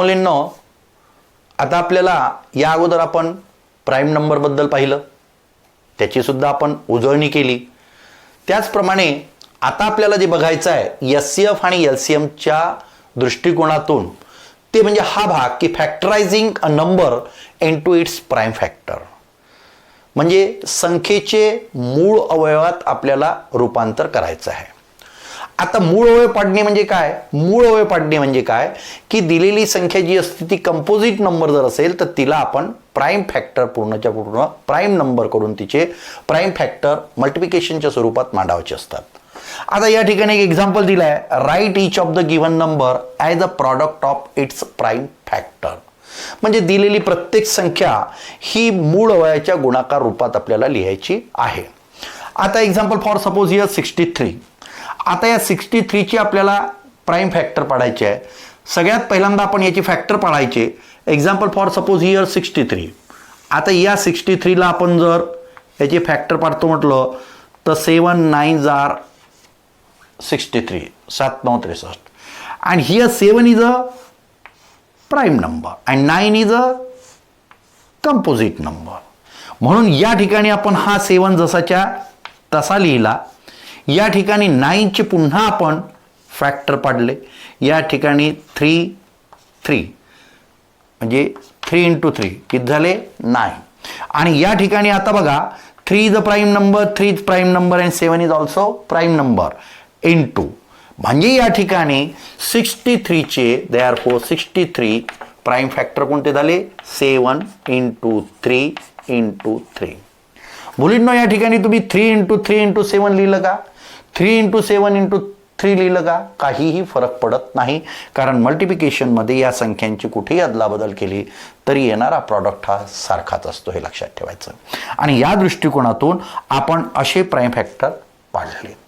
मुलींनो, आता आपल्याला या अगोदर आपण प्राईम नंबरबद्दल पाहिलं, त्याची सुद्धा आपण उजळणी केली. त्याचप्रमाणे आता आपल्याला जे बघायचं आहे HCF आणि LCMच्या दृष्टिकोनातून, ते म्हणजे हा भाग की factorising a number into its prime factor, म्हणजे संख्येचे मूळ अवयवात आपल्याला रूपांतर करायचं आहे. आता मूळ अवयव पाडणे म्हणजे काय? मूळ अवयव पाडणे म्हणजे काय की दिलेली संख्या जी असते ती कंपोजिट नंबर जर असेल तर तिला आपण प्राईम फॅक्टर पूर्णच्या पूर्ण प्राईम नंबर करून तिचे प्राईम फॅक्टर मल्टिप्लिकेशनच्या स्वरूपात मांडावचे असतात. आता या ठिकाणी एक एक्झाम्पल दिलं आहे, write each of the given number as a product of its prime factor. म्हणजे दिलेली प्रत्येक संख्या ही मूळ अवयवाच्या गुणाकार रूपात आपल्याला लिहायची आहे. आता एक्झाम्पल फॉर सपोज हिअर 63. आता या 63ची आपल्याला प्राईम फॅक्टर पाडायची आहे. सगळ्यात पहिल्यांदा आपण याची फॅक्टर पाडायचे. Example for suppose here 63. आता या 63ला आपण जर याची फॅक्टर पाडतो म्हटलं तर 7 9s are 63, 7 9 63. And here 7 is a prime number and 9 is a composite number. म्हणून या ठिकाणी आपण हा 7 जसाच्या तसा लिहिला. या ठिकाणी 9चे पुन्हा आपण फॅक्टर पाडले. या ठिकाणी 3 3 म्हणजे 3 × 3 किती झाले 9. आणि या ठिकाणी आता बघा 3 is a prime number, 3 is prime number and 7 is also prime number into, म्हणजे या ठिकाणी 63चे देअरफॉर 63 प्राईम फॅक्टर कोणते झाले 7 × 3 × 3. मुलींनो, या ठिकाणी तुम्ही 3 × 3 × 7 लिहिलं का? 3 × 7 × 3 लिहिलं का? काहीही फरक पडत नाही, कारण मल्टिप्लिकेशनमध्ये या संख्यांची कुठेही अदलाबदल केली तरी येणारा प्रॉडक्ट हा सारखाच असतो, हे लक्षात ठेवायचं. आणि या दृष्टिकोनातून आपण असे प्राईम फॅक्टर पाडले.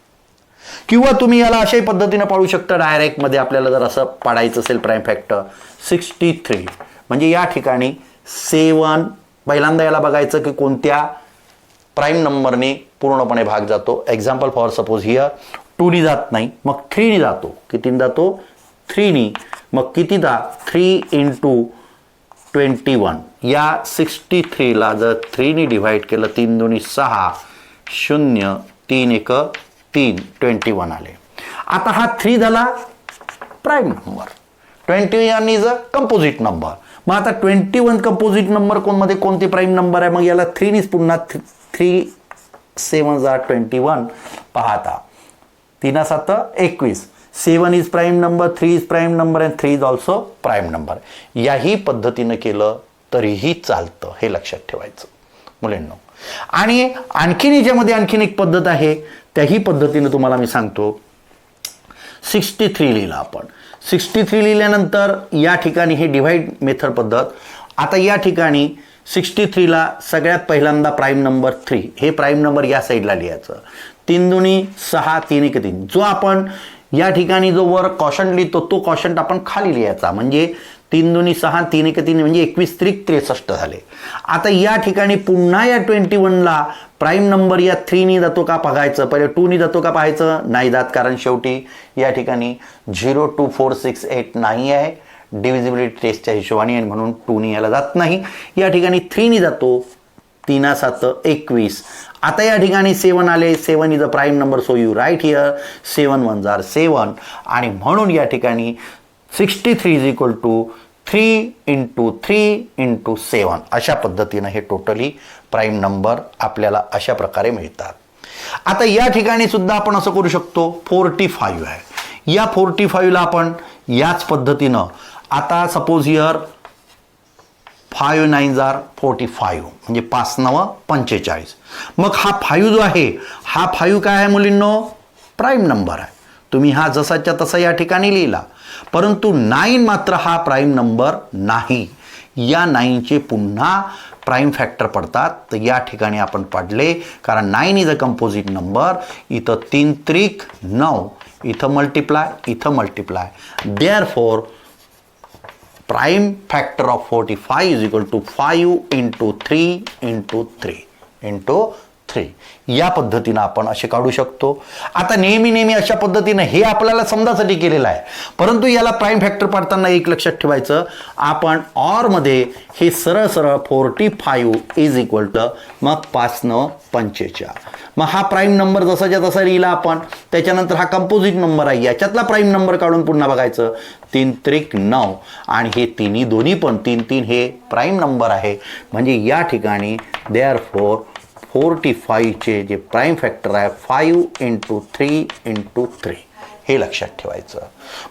किंवा तुम्ही याला अशाही पद्धतीने पाडू शकता डायरेक्टमध्ये. आपल्याला जर असं पाडायचं असेल प्राईम फॅक्टर 63, म्हणजे या ठिकाणी 7 पहिल्यांदा याला बघायचं की कोणत्या प्राईम नंबरने पूर्णपणे भाग जातो. एक्झाम्पल फॉर सपोज हिअर 2नी जात नाही, मग 3नी जातो. कितीने जातो 3नी. मग कितीदा 3 × 21. या 63ला जर 3नी डिव्हाइड केलं 3 2 6 0 3 1 3 21 आले. आता हा 3 झाला prime number, 21 is a composite number. मग आता 21 कंपोजिट नंबर मध्ये कोणते प्राईम नंबर आहे? मग याला 3नीच पुन्हा 3 7s are 21 पाहता 3 7 21. 7 is prime number, 3 is prime number and 3 is also prime number. याही पद्धतीनं केलं तरीही चालतं, हे लक्षात ठेवायचं मुलींनो. आणि आणखीन याच्यामध्ये आणखीन एक पद्धत आहे, त्याही पद्धतीनं तुम्हाला मी सांगतो. 63 लिहिलं आपण. 63 लिहिल्यानंतर या ठिकाणी हे डिव्हाइड मेथड पद्धत. आता या ठिकाणी 63ला सगळ्यात पहिल्यांदा प्राईम नंबर 3, हे प्राईम नंबर या साईडला लिहायचं. 3 2 6 3 1 3. जो आपण या ठिकाणी जो वर कॉशंट लिहितो तो कॉशंट आपण खाली लिहायचा. म्हणजे 3 2 6 3 1 3 म्हणजे 21 3 63 झाले. आता या ठिकाणी पुन्हा या 21ला प्राईम नंबर या 3नी जातो का बघायचं. पहिले 2नी जातो का पाहायचं, नाही जात, कारण शेवटी या ठिकाणी 0 2 4 6 8 नाही आहे डिव्हिजिबिलिटी टेस्टच्या हिशोबाने, आणि म्हणून 2नी याला जात नाही. या ठिकाणी 3नी जातो. 3 7 21. आता या ठिकाणी 7 आले. 7 is a prime number, so you write here 7 1s are 7. आणि म्हणून या ठिकाणी 63 इज इक्वल टू 3 × 3 × 7. अशा पद्धतीनं हे टोटली प्राईम नंबर आपल्याला अशा प्रकारे मिळतात. आता या ठिकाणी सुद्धा आपण असं करू शकतो. 45 आहे. या 45ला आपण याच पद्धतीनं, आता सपोज हिअर 5 9s are 45 म्हणजे 5 9 45. मग हा 5 जो आहे, हा 5 काय आहे मुलींनो? प्राईम नंबर आहे. तुम्ही हा जसाच्या तसा या ठिकाणी लिहिला, परंतु 9 मात्र हा प्राईम नंबर नाही. या 9चे पुन्हा प्राईम फॅक्टर पडतात. तर या ठिकाणी आपण पाडले, कारण 9 इज अ कंपोजिट नंबर. इथं 3 3 9, इथं मल्टिप्लाय, इथं multiply. Therefore prime factor of 45 is equal to 5 × 3 × 3 × 3 या पद्धतीनं आपण असे काढू शकतो. आता नेहमी अशा पद्धतीनं हे आपल्याला समजासाठी केलेलं आहे, परंतु याला प्राईम फॅक्टर पाडताना एक लक्षात ठेवायचं, आपण ऑर मध्ये हे सरळ 45 इज इक्वल टू मग 5 न 45. मग हा प्राईम नंबर जसाच्या तसा लिहिला आपण. त्याच्यानंतर हा कंपोजिट नंबर आहे, याच्यातला प्राईम नंबर काढून पुन्हा बघायचं. 3 त्रिक 9 आणि हे दोन्ही पण 3 हे प्राईम नंबर आहे. म्हणजे या ठिकाणी देअरफॉर 45 चे जे प्राईम फॅक्टर आहे 5 × 3 × 3 हे लक्षात ठेवायचं.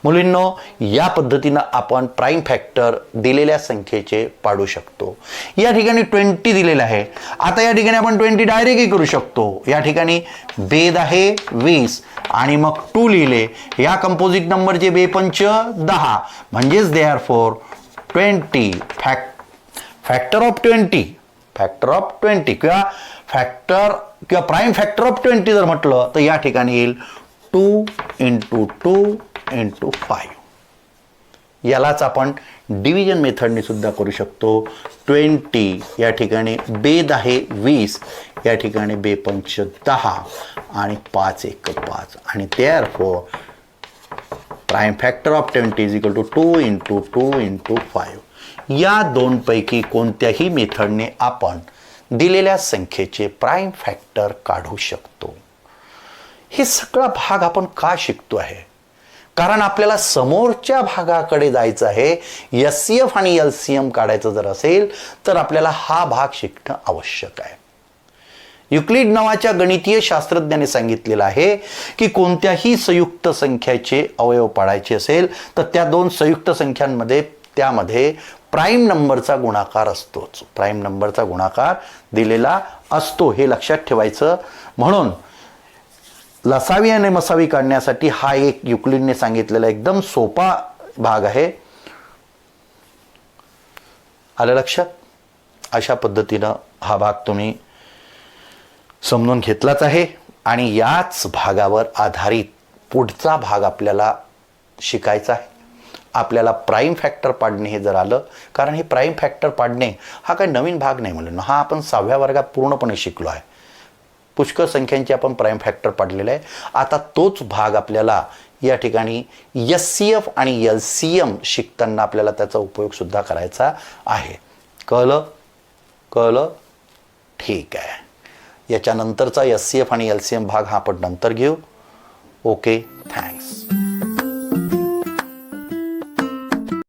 मुलींनो, या पद्धतीनं आपण प्राईम फॅक्टर दिलेल्या संख्येचे पाडू शकतो. या ठिकाणी 20 दिलेलं आहे. आता या ठिकाणी आपण 20 डायरेक्टही करू शकतो. या ठिकाणी बेद आहे 20 आणि मग 2 लिहिले. या कंपोजिट नंबरचे 2 पंच 10 म्हणजेच देअरफॉर 20 फॅक्टर ऑफ 20 किंवा प्राईम फॅक्टर ऑफ 20 जर म्हटलं तर या ठिकाणी येईल 2 × 2 × 5. यालाच आपण डिव्हिजन मेथडने सुद्धा करू शकतो. 20 या ठिकाणी बेद आहे 20, या ठिकाणी 2 पंच 10 आणि 5 1 5 आणि therefore prime factor of 20 is equal to 2 × 2 × 5. या दोनपैकी कोणत्याही मेथडने आपण दिलेल्या संख्येचे प्राईम फॅक्टर काढू शकतो. हे सगळा भाग आपण का शिकतो आहे? कारण आपल्याला समोरच्या भागाकडे जायचं आहे. HCF आणि LCM काढायचं जर असेल तर आपल्याला हा भाग शिकणं आवश्यक आहे. युक्लिड नावाच्या गणितीय शास्त्रज्ञाने सांगितलेलं आहे की कोणत्याही संयुक्त संख्याचे अवयव पाडायचे असेल तर त्या दोन संयुक्त संख्यांमध्ये त्यामध्ये प्राईम नंबरचा गुणाकार असतोच. प्राईम नंबरचा गुणाकार दिलेला असतो, हे लक्षात ठेवायचं. म्हणून लसावी आणि मसावी काढण्यासाठी हा एक युक्लिडने सांगितलेला एकदम सोपा भाग आहे. आलं लक्षात? अशा पद्धतीनं हा भाग तुम्ही समजून घेतलाच आहे आणि याच भागावर आधारित पुढचा भाग आपल्याला शिकायचा आहे. आपल्याला प्राईम फॅक्टर पाडणे हे जर आलं, कारण हे प्राईम फॅक्टर पाडणे हा काही नवीन भाग नाही म्हणून हा आपण 6व्या वर्गात पूर्णपणे शिकलो आहे. पुष्कळ संख्यांचे आपण प्राईम फॅक्टर पाडलेले आहे. आता तोच भाग आपल्याला या ठिकाणी HCF आणि LCM शिकताना आपल्याला त्याचा उपयोग सुद्धा करायचा आहे. कळलं? ठीक आहे. याच्यानंतरचा HCF आणि LCM भाग हा आपण नंतर घेऊ. Okay, thanks.